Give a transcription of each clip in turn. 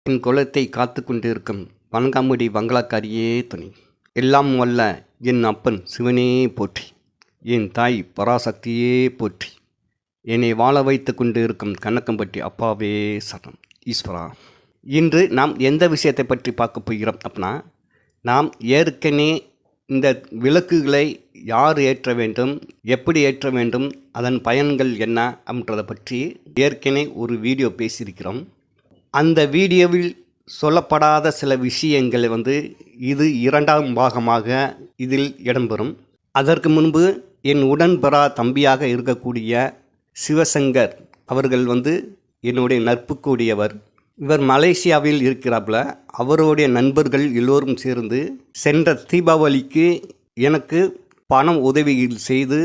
என் குலத்தை காத்து கொண்டிருக்கும் வணங்காமுடி வங்களாக்காரியே துணை. எல்லாம் வல்ல என் அப்பன் சிவனே போற்றி, என் தாய் பராசக்தியே போற்றி, என்னை வாழ வைத்து கொண்டு இருக்கும் கண்ணக்கம்பட்டி அப்பாவே சரணம். ஈஸ்வரா, இன்று நாம் எந்த விஷயத்தை பற்றி பார்க்க போகிறோம் அப்படின்னா, நாம் ஏற்கனவே இந்த விளக்குகளை யார் ஏற்ற வேண்டும், எப்படி ஏற்ற வேண்டும், அதன் பயன்கள் என்ன அப்படின்றத பற்றி ஏற்கனவே ஒரு வீடியோ பேசியிருக்கிறோம். அந்த வீடியோவில் சொல்லப்படாத சில விஷயங்கள் இது இரண்டாம் பாகமாக இதில் இடம்பெறும். அதற்கு முன்பு என் உடன்பெறா தம்பியாக இருக்கக்கூடிய சிவசங்கர் அவர்கள் என்னுடைய நட்புக்கூடியவர். இவர் மலேசியாவில் இருக்கிறாப்புல. அவருடைய நண்பர்கள் எல்லோரும் சேர்ந்து சென்ற தீபாவளிக்கு எனக்கு பணம் உதவிகள் செய்து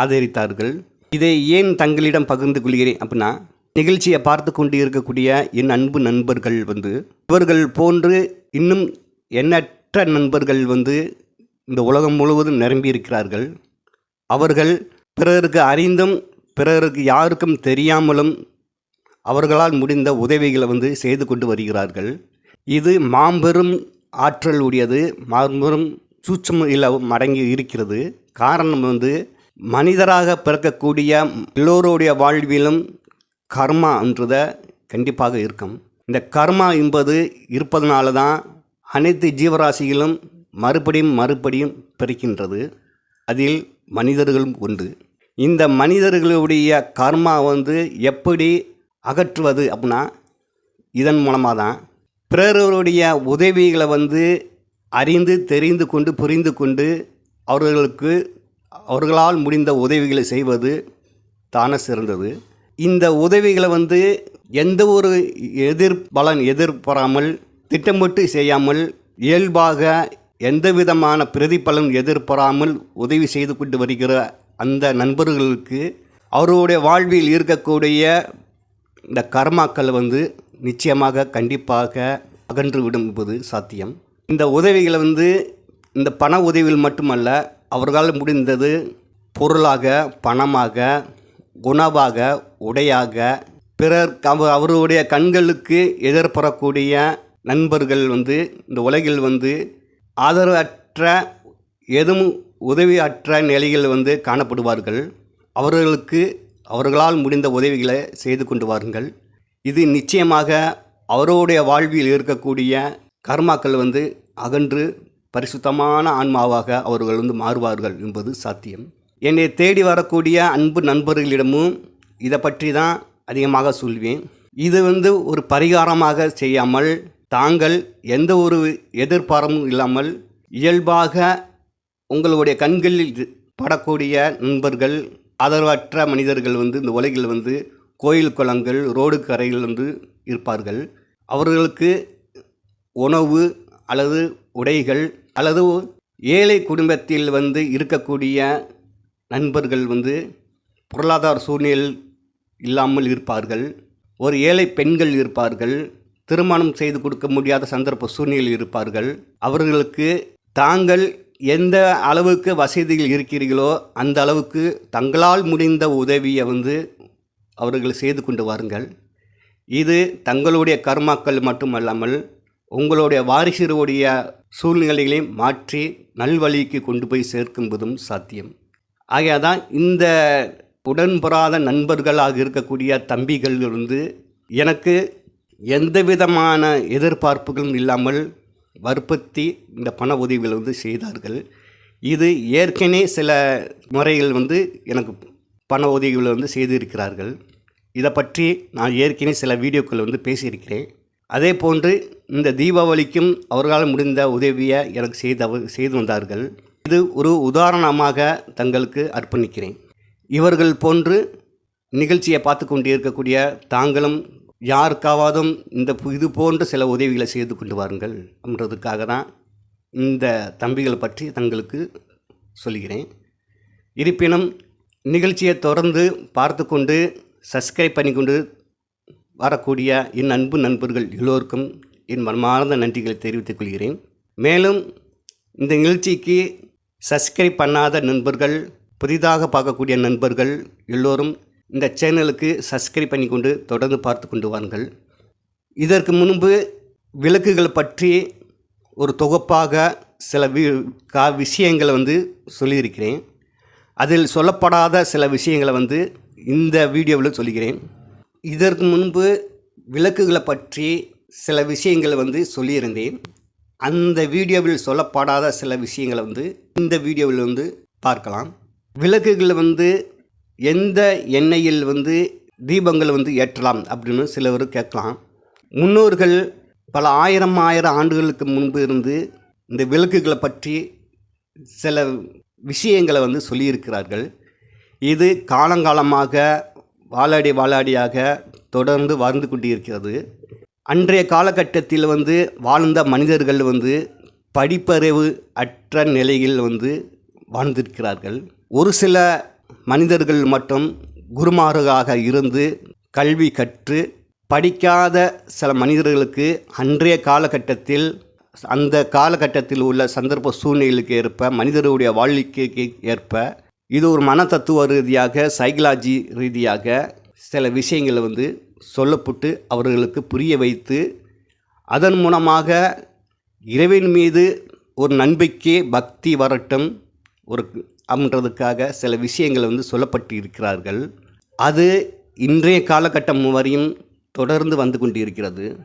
ஆதரித்தார்கள். இதை ஏன் தங்களிடம் பகிர்ந்து கொள்கிறேன் அப்படின்னா, நிகழ்ச்சியை பார்த்து கொண்டு இருக்கக்கூடிய என் அன்பு நண்பர்கள் இவர்கள் போன்று இன்னும் எண்ணற்ற நண்பர்கள் இந்த உலகம் முழுவதும் நிரம்பி இருக்கிறார்கள். அவர்கள் பிறருக்கு அறிந்தும் பிறருக்கு யாருக்கும் தெரியாமலும் அவர்களால் முடிந்த உதவிகளை செய்து கொண்டு வருகிறார்கள். இது மாபெரும் ஆற்றல் உடையது, மாபெரும் சூட்சுமையில் அடங்கி இருக்கிறது. காரணம் மனிதராக பிறக்கக்கூடிய எல்லோருடைய வாழ்விலும் கர்மா என்றதை கண்டிப்பாக இருக்கும். இந்த கர்மா என்பது இருப்பதனால தான் அனைத்து ஜீவராசிகளும் மறுபடியும் பிறக்கின்றது. அதில் மனிதர்களும் உண்டு. இந்த மனிதர்களுடைய கர்மா எப்படி அகற்றுவது அப்படின்னா, இதன் மூலமாக தான் பிறருடைய உதவிகளை அறிந்து தெரிந்து கொண்டு புரிந்து கொண்டு அவர்களால் முடிந்த உதவிகளை செய்வது தானே சிறந்தது. இந்த உதவிகளை எந்த ஒரு எதிர்பலன் எதிர்பாராமல் திட்டமிட்டு செய்யாமல் இயல்பாக எந்த விதமான பிரதிபலன் எதிர்பாராமல் உதவி செய்து கொண்டு வருகிற அந்த நண்பர்களுக்கு அவருடைய வாழ்வில் இருக்கக்கூடிய இந்த கர்மாக்கள் நிச்சயமாக கண்டிப்பாக அகன்றுவிடும் என்பது சாத்தியம். இந்த உதவிகளை இந்த பண உதவியில் மட்டுமல்ல, அவர்களால் முடிந்தது பொருளாக, பணமாக, உணவாக, உடையாக, பிறர் அவருடைய கண்களுக்கு எதிர்படக்கூடிய நண்பர்கள் இந்த உலகில் ஆதரவற்ற எதுவும் உதவியற்ற நிலையில் காணப்படுவார்கள். அவர்களுக்கு அவர்களால் முடிந்த உதவிகளை செய்து கொண்டு வாருங்கள். இது நிச்சயமாக அவருடைய வாழ்வில் இருக்கக்கூடிய கர்மாக்கள் அகன்று பரிசுத்தமான ஆன்மாவாக அவர்கள் மாறுவார்கள் என்பது சாத்தியம். என்னை தேடி வரக்கூடிய அன்பு நண்பர்களிடமும் இதை பற்றி தான் அதிகமாக சொல்வேன். இது ஒரு பரிகாரமாக செய்யாமல், தாங்கள் எந்த ஒரு எதிர்பார்ப்பும் இல்லாமல் இயல்பாக உங்களுடைய கண்களில் படக்கூடிய நண்பர்கள், ஆதரவற்ற மனிதர்கள் இந்த உலகில் கோயில் குளங்கள், ரோடு கரைகள் இருப்பார்கள். அவர்களுக்கு உணவு அல்லது உடைகள் அல்லது ஏழை குடும்பத்தில் இருக்கக்கூடிய நண்பர்கள் பொருளாதார சூழ்நிலை இல்லாமல் இருப்பார்கள். ஒரு ஏழை பெண்கள் இருப்பார்கள். திருமணம் செய்து கொடுக்க முடியாத சந்தர்ப்ப சூழ்நிலையில் இருப்பார்கள். அவர்களுக்கு தாங்கள் எந்த அளவுக்கு வசதியில் இருக்கிறீர்களோ அந்த அளவுக்கு தங்களால் முடிந்த உதவியை அவர்கள் செய்து கொண்டு வாருங்கள். இது தங்களுடைய கர்மாக்கள் மட்டுமல்லாமல் உங்களுடைய வாரிசுடைய சூழ்நிலைகளை மாற்றி நல்வழிக்கு கொண்டு போய் சேர்க்கும்போதும் சாத்தியம். ஆகையாதான் இந்த உடன்பெறாத நண்பர்களாக இருக்கக்கூடிய தம்பிகள் எனக்கு எந்த விதமான எதிர்பார்ப்புகளும் இல்லாமல் வற்புறுத்தி இந்த பண உதவிகள் செய்தார்கள். இது ஏற்கனவே சில முறைகள் எனக்கு பண உதவிகள் செய்திருக்கிறார்கள். இதை பற்றி நான் ஏற்கனவே சில வீடியோக்கள் பேசியிருக்கிறேன். அதே போன்று இந்த தீபாவளிக்கும் அவர்களால் முடிந்த உதவியை எனக்கு செய்து வந்தார்கள். இது ஒரு உதாரணமாக தங்களுக்கு அர்ப்பணிக்கிறேன். இவர்கள் போன்று நிகழ்ச்சியை பார்த்து கொண்டு இருக்கக்கூடிய தாங்களும் யாருக்காவதும் இது போன்ற சில உதவிகளை செய்து கொண்டு வாருங்கள் அப்படின்றதுக்காக தான் இந்த தம்பிகளை பற்றி தங்களுக்கு சொல்கிறேன். இருப்பினும் நிகழ்ச்சியை தொடர்ந்து பார்த்து கொண்டு சப்ஸ்கிரைப் பண்ணி கொண்டு வரக்கூடிய என் அன்பு நண்பர்கள் எல்லோருக்கும் என் மனமார்ந்த நன்றிகளை தெரிவித்துக் கொள்கிறேன். மேலும் இந்த நிகழ்ச்சிக்கு சப்ஸ்கிரைப் பண்ணாத நண்பர்கள், புதிதாக பார்க்கக்கூடிய நண்பர்கள் எல்லோரும் இந்த சேனலுக்கு சப்ஸ்கிரைப் பண்ணி கொண்டு தொடர்ந்து பார்த்து கொண்டு வாருங்கள். இதற்கு முன்பு விளக்குகள் பற்றி ஒரு தொகுப்பாக சில விஷயங்களை சொல்லியிருக்கிறேன். அதில் சொல்லப்படாத சில விஷயங்களை இந்த வீடியோவில் சொல்லிக்கிறேன். இதற்கு முன்பு விளக்குகளை பற்றி சில விஷயங்களை சொல்லியிருந்தேன். அந்த வீடியோவில் சொல்லப்படாத சில விஷயங்களை இந்த வீடியோவில் பார்க்கலாம். விளக்குகள் எந்த எண்ணெயில் தீபங்கள் ஏற்றலாம் அப்படின்னு சிலவர் கேட்கலாம். முன்னோர்கள் பல ஆயிரம் ஆண்டுகளுக்கு முன்பு இருந்து இந்த விளக்குகளை பற்றி சில விஷயங்களை சொல்லியிருக்கிறார்கள். இது காலங்காலமாக வாலாடியாக தொடர்ந்து வாழ்ந்து கொண்டிருக்கிறது. அன்றைய காலகட்டத்தில் வாழ்ந்த மனிதர்கள் படிப்பறிவு அற்ற நிலையில் வாழ்ந்திருக்கிறார்கள். ஒரு சில மனிதர்கள் மட்டும் குருமார்களாக இருந்து கல்வி கற்று படிக்காத சில மனிதர்களுக்கு அன்றைய காலகட்டத்தில் அந்த காலகட்டத்தில் உள்ள சந்தர்ப்ப சூழ்நிலைக்கு ஏற்ப மனிதருடைய வாழ்க்கைக்கு ஏற்ப இது ஒரு மன தத்துவ ரீதியாக சைக்கலாஜி ரீதியாக சில விஷயங்களை சொல்லப்பட்டு அவர்களுக்கு புரிய வைத்து அதன் மூலமாக இறைவன் மீது ஒரு நம்பிக்கை பக்தி வரட்டும் அப்படின்றதுக்காக சில விஷயங்கள் சொல்லப்பட்டு இருக்கிறார்கள். அது இன்றைய காலகட்டம் வரையும் தொடர்ந்து வந்து கொண்டிருக்கிறது.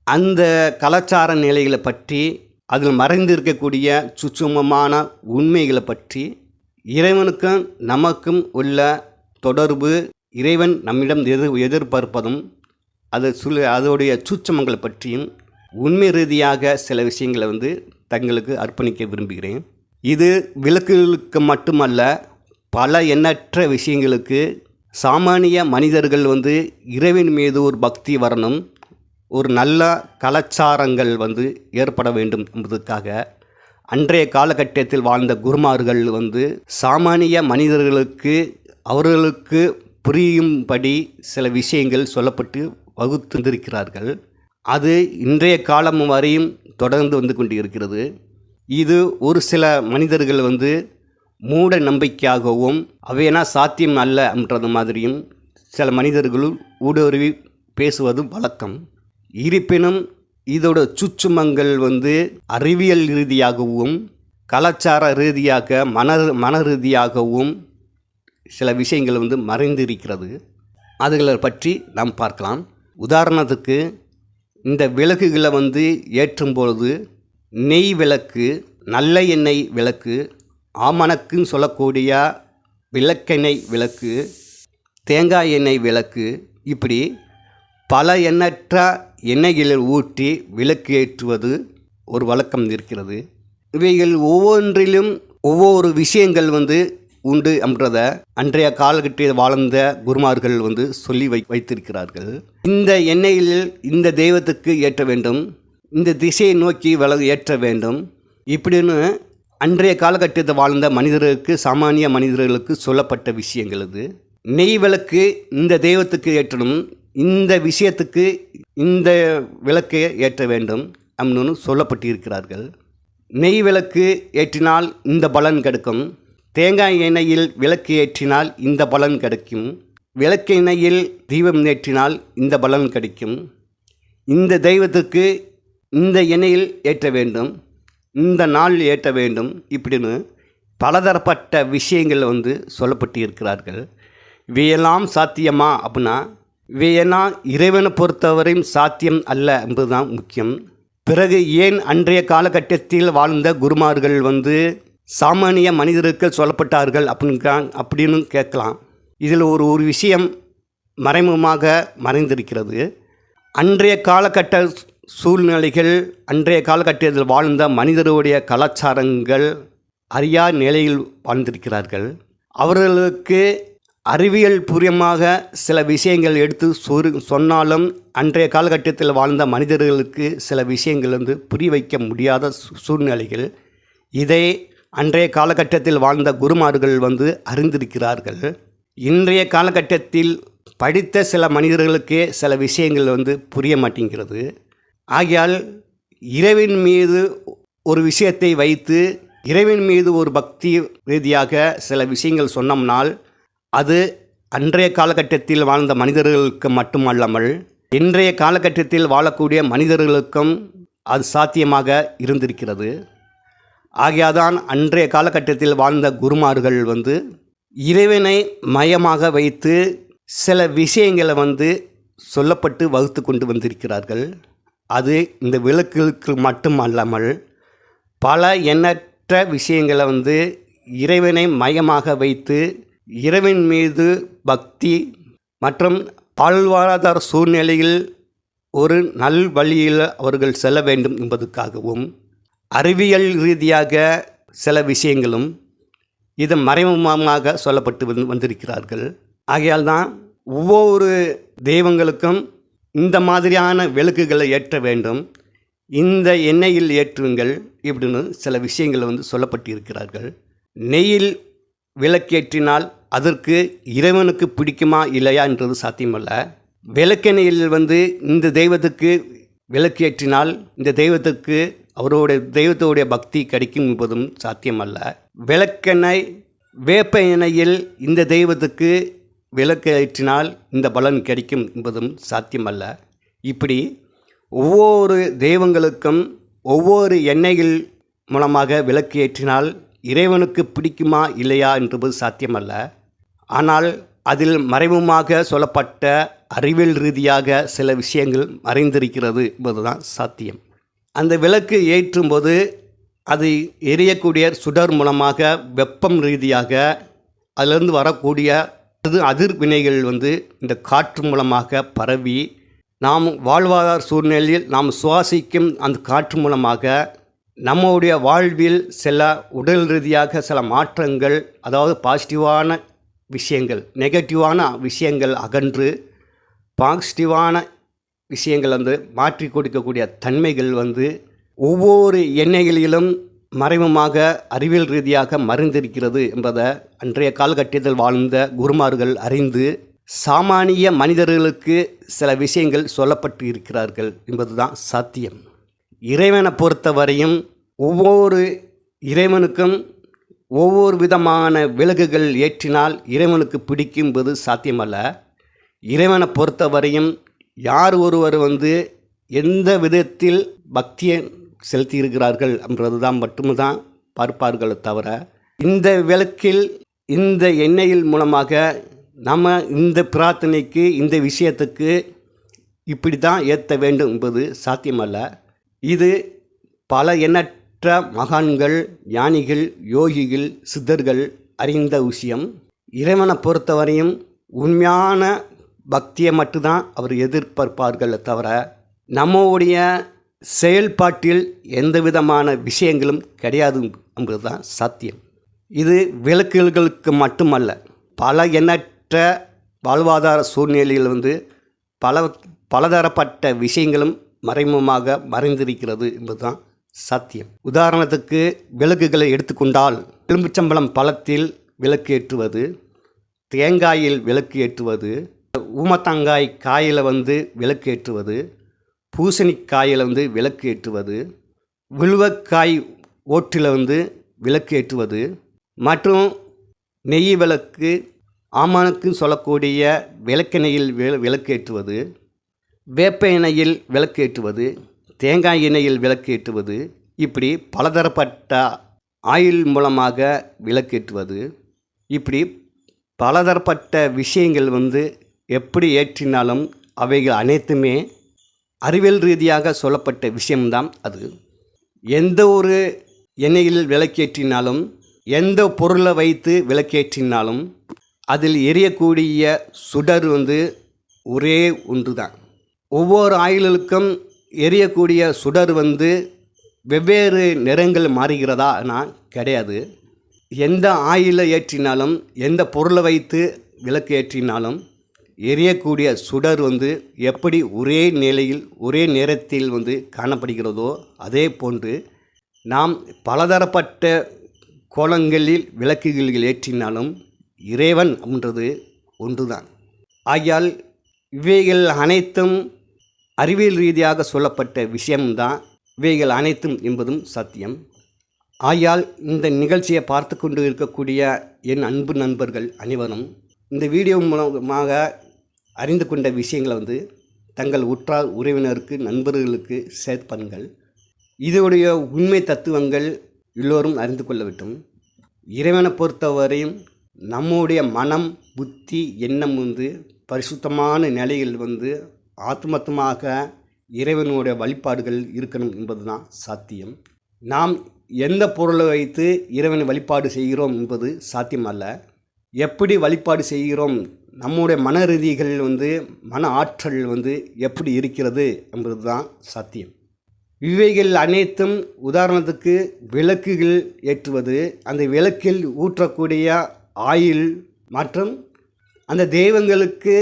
அந்த கலாச்சார நிலைகளை பற்றி அதில் மறைந்திருக்கக்கூடிய சூட்சுமமான உண்மைகளை பற்றி இறைவனுக்கும் நமக்கும் உள்ள தொடர்பு இறைவன் நம்மிடம் எதிர்பார்ப்பதும் அதோடைய சூட்சமங்களை பற்றியும் உண்மை ரீதியாக சில விஷயங்களை தங்களுக்கு அர்ப்பணிக்க விரும்புகிறேன். இது விளக்குகளுக்கு மட்டுமல்ல, பல எண்ணற்ற விஷயங்களுக்கு சாமானிய மனிதர்கள் இறைவன் மீது ஒரு பக்தி வரணும், ஒரு நல்ல கலாச்சாரங்கள் ஏற்பட வேண்டும் என்பதற்காக அன்றைய காலகட்டத்தில் வாழ்ந்த குருமார்கள் சாமானிய மனிதர்களுக்கு அவர்களுக்கு புரியும்படி சில விஷயங்கள் சொல்லப்பட்டு வகுத்திருக்கிறார்கள். அது இன்றைய காலம் வரையும் தொடர்ந்து வந்து கொண்டு இருக்கிறது. இது ஒரு சில மனிதர்கள் மூட நம்பிக்கையாகவும் அவையனா சாத்தியம் அல்ல அப்படின்றது மாதிரியும் சில மனிதர்களும் ஊடுருவி பேசுவதும் வழக்கம். இருப்பினும் இதோட சுற்றுமங்கள் அறிவியல் ரீதியாகவும் கலாச்சார ரீதியாக மன ரீதியாகவும் சில விஷயங்கள் மறைந்திருக்கிறது. அதுகளை பற்றி நாம் பார்க்கலாம். உதாரணத்துக்கு இந்த விளக்குகளை ஏற்றும் பொழுது நெய் விளக்கு, நல்ல எண்ணெய் விளக்கு, ஆமணக்குன்னு சொல்லக்கூடிய விளக்கெண்ணெய் விளக்கு, தேங்காய் எண்ணெய் விளக்கு, இப்படி பல எண்ணற்ற எண்ணெய்களில் ஊற்றி விளக்கு ஏற்றுவது ஒரு வழக்கம் இருக்கிறது. இவைகள் ஒவ்வொன்றிலும் ஒவ்வொரு விஷயங்கள் உண்டு என்றதை அன்றைய காலகட்டத்தில் வாழ்ந்த குருமார்கள் சொல்லி வைத்திருக்கிறார்கள். இந்த எண்ணெயில் இந்த தெய்வத்துக்கு ஏற்ற வேண்டும், இந்த திசையை நோக்கி ஏற்ற வேண்டும், இப்படின்னு அன்றைய காலகட்டத்தில் வாழ்ந்த மனிதர்களுக்கு சாமானிய மனிதர்களுக்கு சொல்லப்பட்ட விஷயங்கள். இது நெய் விளக்கு இந்த தெய்வத்துக்கு ஏற்றணும், இந்த விஷயத்துக்கு இந்த விளக்கை ஏற்ற வேண்டும் அப்படின்னு சொல்லப்பட்டிருக்கிறார்கள். நெய் விளக்கு ஏற்றினால் இந்த பலன் கிடைக்கும், தேங்காய் எண்ணெயில் விளக்கு ஏற்றினால் இந்த பலன் கிடைக்கும், விளக்கு எண்ணெயில் தீபம் ஏற்றினால் இந்த பலன் கிடைக்கும், இந்த தெய்வத்துக்கு இந்த எண்ணெயில் ஏற்ற வேண்டும், இந்த நாள் ஏற்ற வேண்டும், இப்படின்னு பலதரப்பட்ட விஷயங்கள் சொல்லப்பட்டு இருக்கிறார்கள். இவையெல்லாம் சாத்தியமா அப்படின்னா இவையெல்லாம் இறைவனை பொறுத்தவரையும் சாத்தியம் அல்ல என்பதுதான் முக்கியம். பிறகு ஏன் அன்றைய காலகட்டத்தில் வாழ்ந்த குருமார்கள் சாமானிய மனிதருக்கு சொல்லப்பட்டார்கள் அப்படின்னு கேட்கலாம். இதில் ஒரு விஷயம் மறைமுகமாக மறைந்திருக்கிறது. அன்றைய காலகட்ட சூழ்நிலைகள், அன்றைய காலகட்டத்தில் வாழ்ந்த மனிதருடைய கலாச்சாரங்கள் அறியா நிலையில் வாழ்ந்திருக்கிறார்கள். அவர்களுக்கு அறிவியல் பூர்வமாக சில விஷயங்கள் எடுத்து சொன்னாலும் அன்றைய காலகட்டத்தில் வாழ்ந்த மனிதர்களுக்கு சில விஷயங்கள் புரிய வைக்க முடியாத சூழ்நிலைகள். இதை அன்றைய காலகட்டத்தில் வாழ்ந்த குருமார்கள் அறிந்திருக்கிறார்கள். இன்றைய காலகட்டத்தில் படித்த சில மனிதர்களுக்கே சில விஷயங்கள் புரிய மாட்டேங்கிறது. ஆகையால் இறைவன் மீது ஒரு விஷயத்தை வைத்து இறைவன் மீது ஒரு பக்தி ரீதியாக சில விஷயங்கள் சொன்னோம்னால் அது அன்றைய காலகட்டத்தில் வாழ்ந்த மனிதர்களுக்கு மட்டுமல்லாமல் இன்றைய காலகட்டத்தில் வாழக்கூடிய மனிதர்களுக்கும் அது சாத்தியமாக இருந்திருக்கிறது. ஆகையாதான் அன்றைய காலகட்டத்தில் வாழ்ந்த குருமார்கள் இறைவனை மையமாக வைத்து சில விஷயங்களை சொல்லப்பட்டு வகுத்து கொண்டு வந்திருக்கிறார்கள். அது இந்த விளக்குகளுக்கு மட்டும் அல்லாமல் பல எண்ணற்ற விஷயங்களை இறைவனை மையமாக வைத்து இறைவன் மீது பக்தி மற்றும் வாழ்வாதார சூழ்நிலையில் ஒரு நல் வழியில் அவர்கள் செல்ல வேண்டும் என்பதற்காகவும் அறிவியல் ரீதியாக சில விஷயங்களும் இது மறைமுகமாக சொல்லப்பட்டு வந்திருக்கிறார்கள். ஆகையால் தான் ஒவ்வொரு தெய்வங்களுக்கும் இந்த மாதிரியான விளக்குகளை ஏற்ற வேண்டும், இந்த எண்ணெயில் ஏற்றுங்கள் இப்படின்னு சில விஷயங்கள் சொல்லப்பட்டு இருக்கிறார்கள். நெய்யில் விளக்கேற்றினால் அதற்கு இறைவனுக்கு பிடிக்குமா இல்லையா என்றது சாத்தியமல்ல. விளக்கெண்ணெயில் இந்த தெய்வத்துக்கு விளக்கேற்றினால் இந்த தெய்வத்துக்கு தெய்வத்தோடைய பக்தி கிடைக்கும் என்பதும் சாத்தியமல்ல. விளக்கெண்ணெய் வேப்ப எண்ணெயில் இந்த தெய்வத்துக்கு விளக்கேற்றினால் இந்த பலன் கிடைக்கும் என்பதும் சாத்தியமல்ல. இப்படி ஒவ்வொரு தெய்வங்களுக்கும் ஒவ்வொரு எண்ணெய்கள் மூலமாக விளக்கு ஏற்றினால் இறைவனுக்கு பிடிக்குமா இல்லையா என்பது சாத்தியமல்ல. ஆனால் அதில் மறைமுகமாக சொல்லப்பட்ட அறிவியல் ரீதியாக சில விஷயங்கள் மறைந்திருக்கிறது என்பதுதான் சாத்தியம். அந்த விளக்கு ஏற்றும்போது அது எரியக்கூடிய சுடர் மூலமாக வெப்பம் ரீதியாக அதிலிருந்து வரக்கூடிய அதிர்வினைகள் இந்த காற்று மூலமாக பரவி நாம் வாழ்வாதார சூழ்நிலையில் நாம் சுவாசிக்கும் அந்த காற்று மூலமாக நம்முடைய வாழ்வில் சில உடல் ரீதியாக சில மாற்றங்கள், அதாவது பாசிட்டிவான விஷயங்கள் நெகட்டிவான விஷயங்கள் அகன்று பாசிட்டிவான விஷயங்கள் மாற்றி கொடுக்கக்கூடிய தன்மைகள் ஒவ்வொரு எண்ணெய்களிலும் மறைமுகமாக அறிவியல் ரீதியாக மறைந்திருக்கிறது என்பதை அன்றைய காலகட்டத்தில் வாழ்ந்த குருமார்கள் அறிந்து சாமானிய மனிதர்களுக்கு சில விஷயங்கள் சொல்லப்பட்டு இருக்கிறார்கள் என்பதுதான் சாத்தியம். இறைவனை பொறுத்தவரையும் ஒவ்வொரு இறைவனுக்கும் ஒவ்வொரு விதமான விளக்குகள் ஏற்றினால் இறைவனுக்கு பிடிக்கும் என்பது சாத்தியமல்ல. இறைவனை பொறுத்தவரையும் யார் ஒருவர் எந்த விதத்தில் பக்தியை செலுத்தியிருக்கிறார்கள் என்றது தான் மட்டும்தான் பார்ப்பார்கள் தவிர இந்த விளக்கில் இந்த எண்ணெயில் மூலமாக நம்ம இந்த பிரார்த்தனைக்கு இந்த விஷயத்துக்கு இப்படி தான் ஏற்ற வேண்டும் என்பது சாத்தியமல்ல. இது பல எண்ணற்ற மகான்கள், ஞானிகள், யோகிகள், சித்தர்கள் அறிந்த விஷயம். இறைவனை பொறுத்தவரையும் உண்மையான பக்தியை மட்டும்தான் அவர் எதிர்பார்ப்பார்கள் தவிர நம்முடைய செயல்பாட்டில் எந்த விதமான விஷயங்களும் கிடையாது என்பதுதான் சாத்தியம். இது விளக்குகளுக்கு மட்டுமல்ல, பல எண்ணற்ற வாழ்வாதார சூழ்நிலையில் பலதரப்பட்ட விஷயங்களும் மறைமுகமாக மறைந்திருக்கிறது என்பதுதான் சாத்தியம். உதாரணத்துக்கு விளக்குகளை எடுத்துக்கொண்டால் எலும்புச்சம்பழம் பழத்தில் விளக்கு ஏற்றுவது, தேங்காயில் விளக்கு ஏற்றுவது, ஊமத்தங்காய் காயில் விளக்கு ஏற்றுவது, பூசணிக்காயில் விளக்கு ஏற்றுவது, வில்வக்காய் ஓட்டில் விளக்கு ஏற்றுவது மற்றும் நெய் விளக்கு, ஆமானுக்கு சொல்லக்கூடிய விளக்கெண்ணெயில் விளக்கு ஏற்றுவது, வேப்ப எண்ணெயில் விளக்கு ஏற்றுவது, தேங்காய் எண்ணெயில் விளக்கு ஏற்றுவது, இப்படி பலதரப்பட்ட ஆயில் மூலமாக விளக்கேற்றுவது, இப்படி பலதரப்பட்ட விஷயங்கள் எப்படி ஏற்றினாலும் அவைகள் அனைத்துமே அறிவியல் ரீதியாக சொல்லப்பட்ட விஷயம்தான். அது எந்த ஒரு எண்ணெயில் விளக்கேற்றினாலும் எந்த பொருளை வைத்து விளக்கேற்றினாலும் அதில் எரியக்கூடிய சுடர் ஒரே ஒன்று தான். ஒவ்வொரு ஆயிலுக்கும் எரியக்கூடிய சுடர் வெவ்வேறு நிறங்கள் மாறுகிறதானா கிடையாது. எந்த ஆயிலை ஏற்றினாலும் எந்த பொருளை வைத்து விளக்கு ஏற்றினாலும் எரியக்கூடிய சுடர் எப்படி ஒரே நிலையில் ஒரே நேரத்தில் காணப்படுகிறதோ அதே போன்று நாம் பலதரப்பட்ட கோலங்களில் விளக்குகள் ஏற்றினாலும் இறைவன் என்றது ஒன்றுதான். ஆகையால் இவைகள் அனைத்தும் அறிவியல் ரீதியாக சொல்லப்பட்ட விஷயம்தான் இவைகள் அனைத்தும் என்பதும் சத்தியம். ஆகையால் இந்த நிகழ்ச்சியை பார்த்து கொண்டு இருக்கக்கூடிய என் அன்பு நண்பர்கள் அனைவரும் இந்த வீடியோ மூலமாக அறிந்து கொண்ட விஷயங்களை தங்கள் உற்றார் உறவினருக்கு நண்பர்களுக்கு ஷேர் பண்ணுங்கள். இதோடைய உண்மை தத்துவங்கள் எல்லோரும் அறிந்து கொள்ள வேண்டும். இறைவனை பொறுத்தவரையும் நம்முடைய மனம் புத்தி எண்ணம் பரிசுத்தமான நிலையில் ஆத்மார்த்தமாக இறைவனுடைய வழிபாடுகள் இருக்கணும் என்பது தான் சாத்தியம். நாம் எந்த பொருளை வைத்து இறைவனை வழிபாடு செய்கிறோம் என்பது சாத்தியம் அல்ல. எப்படி வழிபாடு செய்கிறோம், நம்முடைய மன ரீதிகள் மன ஆற்றல் எப்படி இருக்கிறது என்பது தான் சாத்தியம். இவைகள் அனைத்தும் உதாரணத்துக்கு விளக்குகள் ஏற்றுவது, அந்த விளக்கில் ஊற்றக்கூடிய ஆயில் மற்றும் அந்த தெய்வங்களுக்கு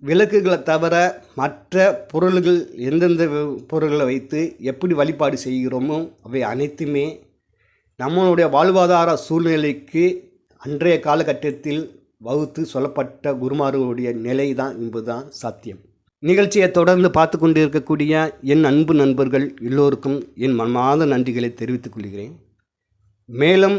விளக்குகளை தவிர மற்ற பொருள்கள் எந்தெந்த பொருள்களை வைத்து எப்படி வழிபாடு செய்கிறோமோ அவை அனைத்துமே நம்மளுடைய வாழ்வாதார சூழ்நிலைக்கு அன்றைய காலகட்டத்தில் வகுத்து சொல்லப்பட்ட குருமார்களுடைய நிலை தான் என்பதுதான் சாத்தியம். நிகழ்ச்சியை தொடர்ந்து பார்த்து கொண்டு இருக்கக்கூடிய என் அன்பு நண்பர்கள் எல்லோருக்கும் என் மனமார்ந்த நன்றிகளை தெரிவித்துக் கொள்கிறேன். மேலும்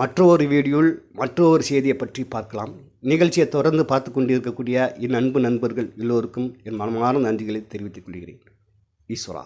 மற்றொரு வீடியோவில் மற்றொரு செய்தியை பற்றி பார்க்கலாம். நிகழ்ச்சியை தொடர்ந்து பார்த்து கொண்டு இருக்கக்கூடிய என் அன்பு நண்பர்கள் எல்லோருக்கும் என் மனமார்ந்த நன்றிகளை தெரிவித்துக் கொள்கிறேன். ஈஸ்வரா.